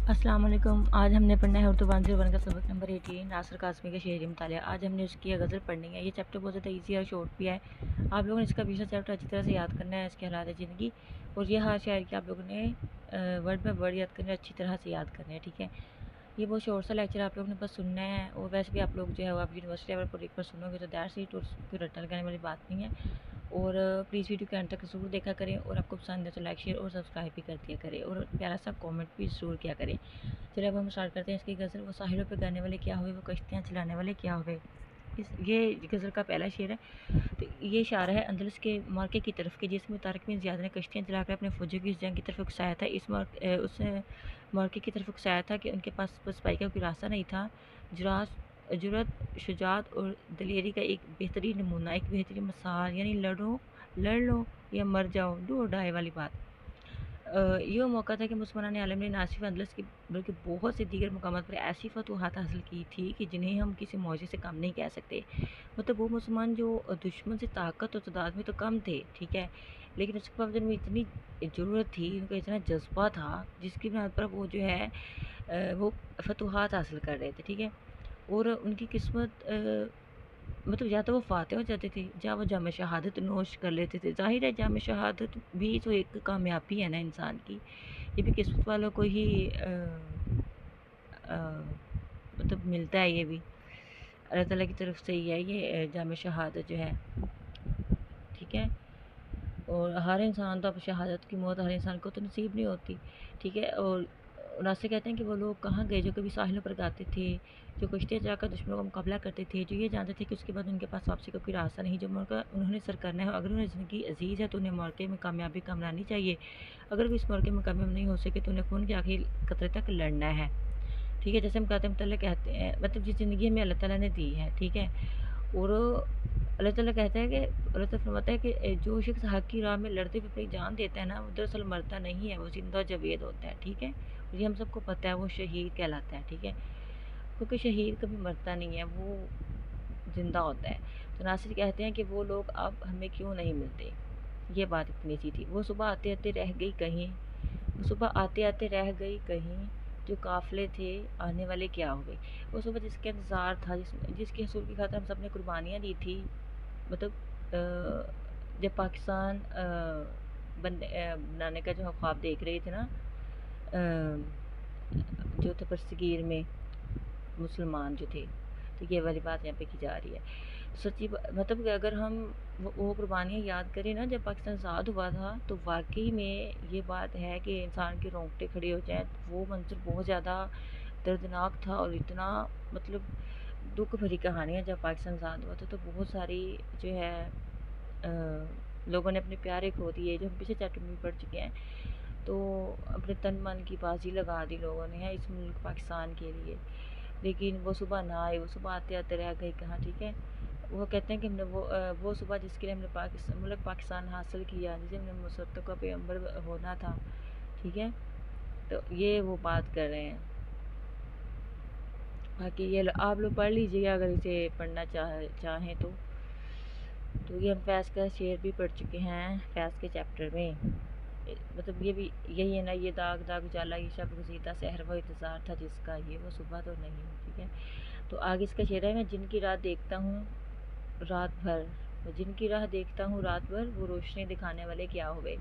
अस्सलाम वालेकुम। आज हमने पढ़ना है उर्दू 101 का सबक नंबर 18 नासिर काज़मी का शेरी मुतालिया। आज हमने उसकी गज़ल पढ़नी है। ये चैप्टर बहुत ज़्यादा इजी और शॉर्ट भी है। आप लोगों ने इसका पिछला चैप्टर अच्छी तरह से याद करना है, इसके हालात ज़िंदगी, और ये हर शायर की आप लोगों ने वर्ड बाय वर्ड याद करना है, अच्छी तरह से याद करना है, ठीक है। ये बहुत शॉर्ट सा लेक्चर आप लोगों ने बस सुनना है, और वैसे भी आप लोग जो है वो आप यूनिवर्सिटी लेवल पर एक बार सुनोगे तो दैट्स इट, और कोई रटने लगाने वाली बात नहीं है। और प्लीज़ वीडियो के एंड तक ज़रूर देखा करें, और आपको पसंद है तो लाइक शेयर और सब्सक्राइब भी कर दिया करें, और प्यारा सा कमेंट भी ज़रूर किया करें। चलिए अब हम स्टार्ट करते हैं इसकी गज़ल। वो साहिलों पे गाने वाले क्या हुए, वो कश्तियाँ चलाने वाले क्या हुए। ये गज़ल का पहला शेर है। तो ये इशारा है अंदलस के मार्के की तरफ के, जिसमें तारिक बिन ज़ियाद ने कश्तियाँ चलाकर अपने फौजियों की इस जंग की तरफ उकसाया था। उस मार्के की तरफ उकसाया था कि उनके पास बस भाई का कोई रास्ता नहीं था। जुरत, शुजात और दलेरी का एक बेहतरीन नमूना, एक बेहतरीन मिसाल, यानी लड़ लो या मर जाओ, डू और डाई वाली बात। ये मौका था कि मुसलमान आलम ने ना सिर्फ अंदलस की बल्कि बहुत से दीगर मकामात पर ऐसी फतूहात हासिल की थी कि जिन्हें हम किसी मौजे से कम नहीं कह सकते। मतलब वो मुसलमान जो दुश्मन से ताकत और तादाद में तो कम थे, ठीक है, लेकिन उसके बावजूद उनमें इतनी ज़रूरत थी, उनका इतना जज्बा था, जिसकी बुनियाद पर वो जो है वो फतूहात हासिल कर रहे थे, ठीक है। और उनकी किस्मत मतलब या तो वो फ़ातिह हो जाते थे, या वो जाम शहादत नोश कर लेते थे। ज़ाहिर है जाम शहादत भी तो एक कामयाबी है ना इंसान की, ये भी किस्मत वालों को ही मतलब मिलता है, ये भी अल्लाह ताला की तरफ से ही है ये जाम शहादत जो है, ठीक है। और हर इंसान तो अब शहादत की मौत हर इंसान को तो नसीब नहीं होती, ठीक है। और नासिर कहते हैं कि वो लोग कहाँ गए जो कभी साहिलों पर गाते थे, जो कश्तियाँ चलाकर दुश्मनों का मुकाबला करते थे, जो ये जानते थे कि उसके बाद उनके पास वापसी का कोई रास्ता नहीं, जो मौका उन्होंने सर करना है। अगर उन्हें ज़िंदगी अजीज़ है तो उन्हें मौके में कामयाबी कमरानी चाहिए। अगर वो इस मौके में कामयाब नहीं हो सके तो उन्हें खून के आखिरी कतरे तक लड़ना है, ठीक है। जैसे हम कहते हैं मतलब जिस ज़िंदगी हमें अल्लाह ताला ने दी है, ठीक है। और अल्लाह ताला कहता है कि अल्लाह ताला फरमाता है कि जो शख्स हक़ की राह में लड़ते हुए अपनी जान देता है ना, वो दरअसल मरता नहीं है, वो ज़िंदा जावेद होता है, ठीक है। और ये हम सबको पता है, वो शहीद कहलाता है, ठीक है। क्योंकि शहीद कभी मरता नहीं है, वो ज़िंदा होता है। तो नासिर कहते हैं कि वो लोग अब हमें क्यों नहीं मिलते। ये बात इतनी सी थी। वो सुबह आते-आते रह गई कहीं, वो सुबह आते-आते रह गई कहीं, जो काफ़िले थे आने वाले क्या हुए। वो सुबह जिसका इंतज़ार था, जिसके हसूल की खातिर हम सब ने कुर्बानियाँ दी थी, मतलब जब पाकिस्तान बनाने का जो हम ख्वाब देख रहे थे ना, जो थे बरसगीर में मुसलमान जो थे, तो ये वाली बात यहाँ पे की जा रही है। मतलब कि अगर हम वो कुर्बानियाँ याद करें ना, जब पाकिस्तान आज़ाद हुआ था, तो वाक़ई में ये बात है कि इंसान के रोंगटे खड़े हो जाएँ। वो मंज़र बहुत ज़्यादा दर्दनाक था, और इतना मतलब दुःख भरी कहानी है। जब पाकिस्तान आज़ाद हुआ था तो बहुत सारी जो है लोगों ने अपने प्यारे खो दिए, जो हम पिछले चैप्टर में भी पढ़ चुके हैं। तो अपने तन मन की बाजी लगा दी लोगों ने है इस मुल्क पाकिस्तान के लिए। लेकिन वो सुबह ना आए, वो सुबह आते-आते रह गई कहाँ, ठीक है। वो कहते हैं कि हमने वो सुबह जिसके लिए हमने पाकिस्तान हासिल किया, जिसे हमने मुसद्दक़ का पैगंबर होना था, ठीक है। तो ये वो बात कर रहे हैं। बाकी ये आप लोग पढ़ लीजिएगा अगर इसे पढ़ना चाहें तो ये हम फैज़ का शेर भी पढ़ चुके हैं फैज़ के चैप्टर में। मतलब ये भी यही है ना, ये दाग दाग उजाला, ये शब गुज़ीदा, सहर वो इंतज़ार था जिसका, ये वो सुबह तो नहीं, ठीक है। तो आगे इसका शेर है, मैं जिनकी राह देखता हूँ रात भर, मैं जिनकी राह देखता हूँ रात भर, वो रोशनी दिखाने वाले क्या हुए।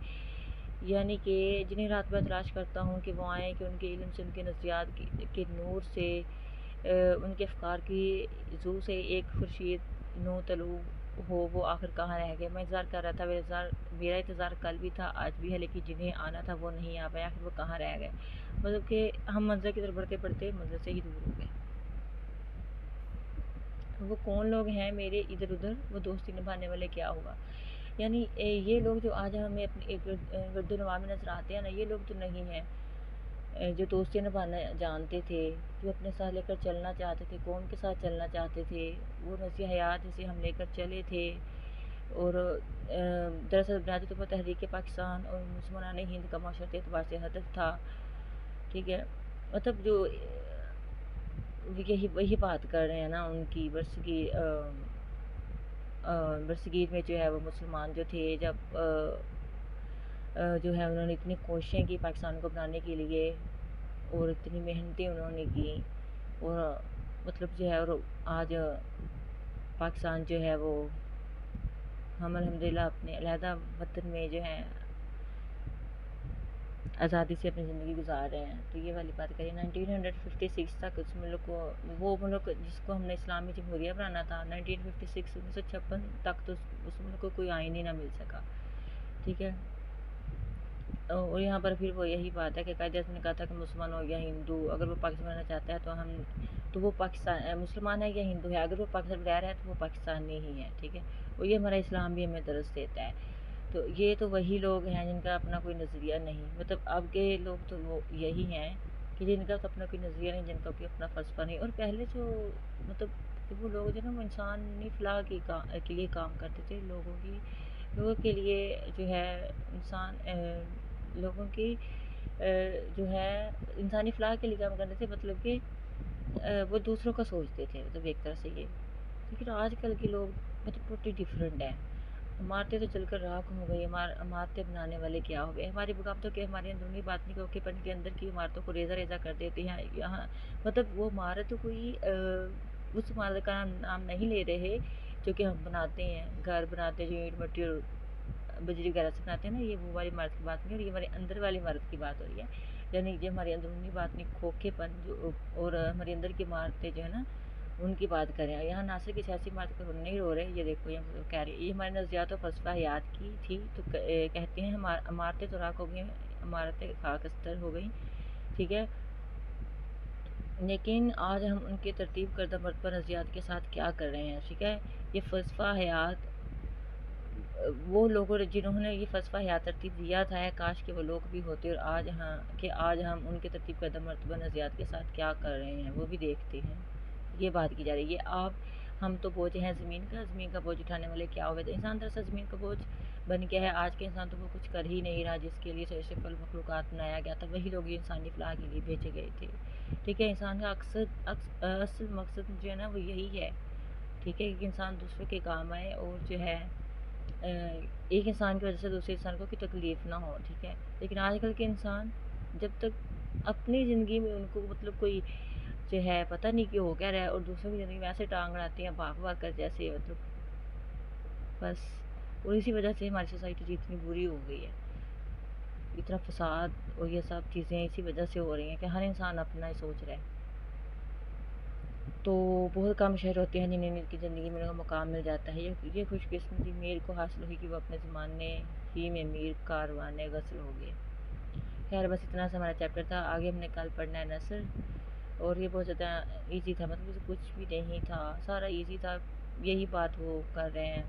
यानी कि जिन्हें रात भर तलाश करता हूँ कि वो आएँ, कि उनके इल्म से, उनके नज़रियात के नूर से, उनके अफ़कार की ज़ू से एक खुर्शीद नो तलू हो, वो आखिर कहाँ रह गए। मैं इंतज़ार कर रहा था, मेरा इंतज़ार कल भी था, आज भी है, लेकिन जिन्हें आना था वो नहीं आ पाए, आखिर वो कहाँ रह गए। मतलब कि हम मंज़िल की तरफ बढ़ते-बढ़ते मंज़िल से ही दूर हो गए। वो कौन लोग हैं मेरे इधर-उधर, वो दोस्ती निभाने वाले क्या हुआ। यानी ये लोग जो आज हमें अपनी गर्दो-नवाह में नज़र आते हैं ना, ये लोग तो नहीं हैं जो दोस्ती निभाना जानते थे, जो अपने साथ लेकर चलना चाहते थे, कौम के साथ चलना चाहते थे, वो नज़रिया हयात जिसे हम लेकर चले थे। और दरअसल बुनियादी तौर पर तहरीक पाकिस्तान और मुसलमान हिंद का माशरती एतबार से हदफ था, ठीक है। मतलब जो यही वही बात कर रहे हैं ना, उनकी बरसगीर में जो है वो मुसलमान जो थे, जब जो है उन्होंने इतनी कोशिशें की पाकिस्तान को बनाने के लिए, اور اتنی محنتیں انہوں نے کی، اور مطلب جو ہے، اور آج پاکستان جو ہے وہ ہم الحمدللہ اپنے علیحدہ وطن میں جو ہے آزادی سے اپنی زندگی گزار رہے ہیں۔ تو یہ والی بات کریے 1956 تک اس ملک کو، وہ ملک جس کو ہم نے اسلامی جمہوریہ بنانا تھا، 1956 1956 تک تو اس ملک کو کوئی آئین ہی نہ مل سکا، ٹھیک ہے۔ اور یہاں پر پھر وہ یہی بات ہے کہ قائد اعظم نے کہا تھا کہ مسلمان ہو یا ہندو، اگر وہ پاکستان بننا چاہتا ہے تو وہ پاکستان مسلمان ہے یا ہندو ہے، اگر وہ پاکستان میں رہ رہا ہے تو وہ پاکستانی ہی ہے، ٹھیک ہے۔ اور یہ ہمارا اسلام بھی ہمیں درس دیتا ہے۔ تو یہ تو وہی لوگ ہیں جن کا اپنا کوئی نظریہ نہیں، مطلب اب کے لوگ تو وہ یہی ہیں کہ جن کا اپنا کوئی نظریہ نہیں، جن کا کوئی اپنا فلسفہ نہیں۔ اور پہلے جو مطلب وہ لوگ جو نا وہ انسانی فلاح کے لیے کام کرتے تھے، لوگوں کے لیے جو ہے لوگوں کی جو ہے انسانی فلاح کے لیے کام کرتے تھے، مطلب کہ وہ دوسروں کا سوچتے تھے، مطلب ایک طرح سے یہ۔ لیکن آج کل کے لوگ مطلب ٹوٹلی ڈفرینٹ ہیں۔ عمارتیں تو چل کر راکھ ہو گئی، عمارتیں بنانے والے کیا ہو گئے، ہماری بغاوتوں کے ہماری اندرونی باطنی کو پن کے اندر کی عمارتوں کو ریزہ ریزہ کر دیتے ہیں یہاں، مطلب وہ عمارت کوئی اس عمارت کا نام نہیں لے رہے جو کہ ہم بناتے ہیں، گھر بناتے ہیں جو اینٹ مٹی اور بجری وغیرہ سے بناتے ہیں نا، یہ وہ والی عمارت کی بات نہیں، اور یہ ہمارے اندر والی عمارت کی بات ہو رہی ہے، یعنی یہ ہماری اندرونی باطنی کھوکھے پن اور ہماری اندر کی عمارتیں جو ہے نا ان کی بات کریں۔ یہاں ناصر کی سیاسی عمارت پر نہیں رو رہے، یہ دیکھو یہ کہہ رہے یہ ہمارے نظریات و فلسفہ حیات کی تھی، تو کہتے ہیں عمارتیں تو راکھ ہو گئی، عمارتیں خاکستر ہو گئیں، ٹھیک ہے۔ لیکن آج ہم ان کے ترتیب کردہ مرتبہ نظریات کے ساتھ کیا کر رہے ہیں، ٹھیک ہے۔ یہ فلسفہ حیات وہ لوگوں جنہوں نے یہ فلسفہ حیات ترتیب دیا تھا، کاش کہ وہ لوگ بھی ہوتے، اور آج ہم ان کے ترتیب کردہ مرتبہ نظریات کے ساتھ کیا کر رہے ہیں وہ بھی دیکھتے ہیں۔ یہ بات کی جا رہی ہے۔ ہم تو بوجھ ہیں زمین کا بوجھ اٹھانے والے کیا ہوئے تھے، انسان دراصل زمین کا بوجھ بن گیا ہے۔ آج کے انسان تو وہ کچھ کر ہی نہیں رہا جس کے لیے اشرف المخلوقات بنایا گیا تھا، وہی لوگ انسانی فلاح کے لیے بھیجے گئے تھے، ٹھیک ہے۔ انسان کا اصل مقصد جو ہے نا وہ یہی ہے، ٹھیک ہے، کہ انسان دوسروں کے کام آئے، اور جو ہے ایک انسان کی وجہ سے دوسرے انسان کو کوئی تکلیف نہ ہو، ٹھیک ہے۔ لیکن آج کل کے انسان جب تک اپنی زندگی میں ان کو مطلب کوئی جو ہے پتہ نہیں کہ ہو کیا رہا ہے، اور دوسروں کی زندگی میں ایسے ٹانگ اڑاتے ہیں بھاگ کر جیسے مطلب بس، اور اسی وجہ سے ہماری سوسائٹی جو اتنی بری ہو گئی ہے، اتنا فساد اور یہ سب چیزیں اسی وجہ سے ہو رہی ہیں کہ ہر انسان اپنا ہی سوچ رہا ہے۔ تو بہت کم شہر ہوتے ہیں جنہیں ان کی زندگی میں مقام مل جاتا ہے، یہ خوش قسمتی میر کو حاصل ہوئی کہ وہ اپنے زمانے ہی میں میر کاروانے غزل ہو گئے۔ خیر بس اتنا سا ہمارا چیپٹر تھا، آگے ہم نے کل پڑھنا ہے نثر، اور یہ بہت زیادہ ایزی تھا، مطلب کچھ بھی نہیں تھا، سارا ایزی تھا، یہی بات وہ کر رہے ہیں۔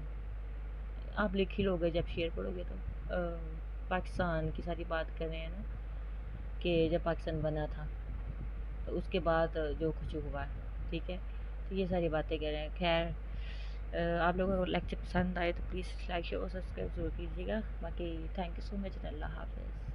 آپ لکھ ہی لوگے جب شعر پڑھو گے تو پاکستان کی ساری بات کر رہے ہیں نا، کہ جب پاکستان بنا تھا تو اس کے بعد جو کچھ ہوا ہے، ٹھیک ہے، تو یہ ساری باتیں کہہ رہے ہیں۔ خیر آپ لوگوں کو لیکچر پسند آئے تو پلیز لائک شیئر اور سبسکرائب ضرور کیجیے گا، باقی تھینک یو سو مچ، اللہ حافظ۔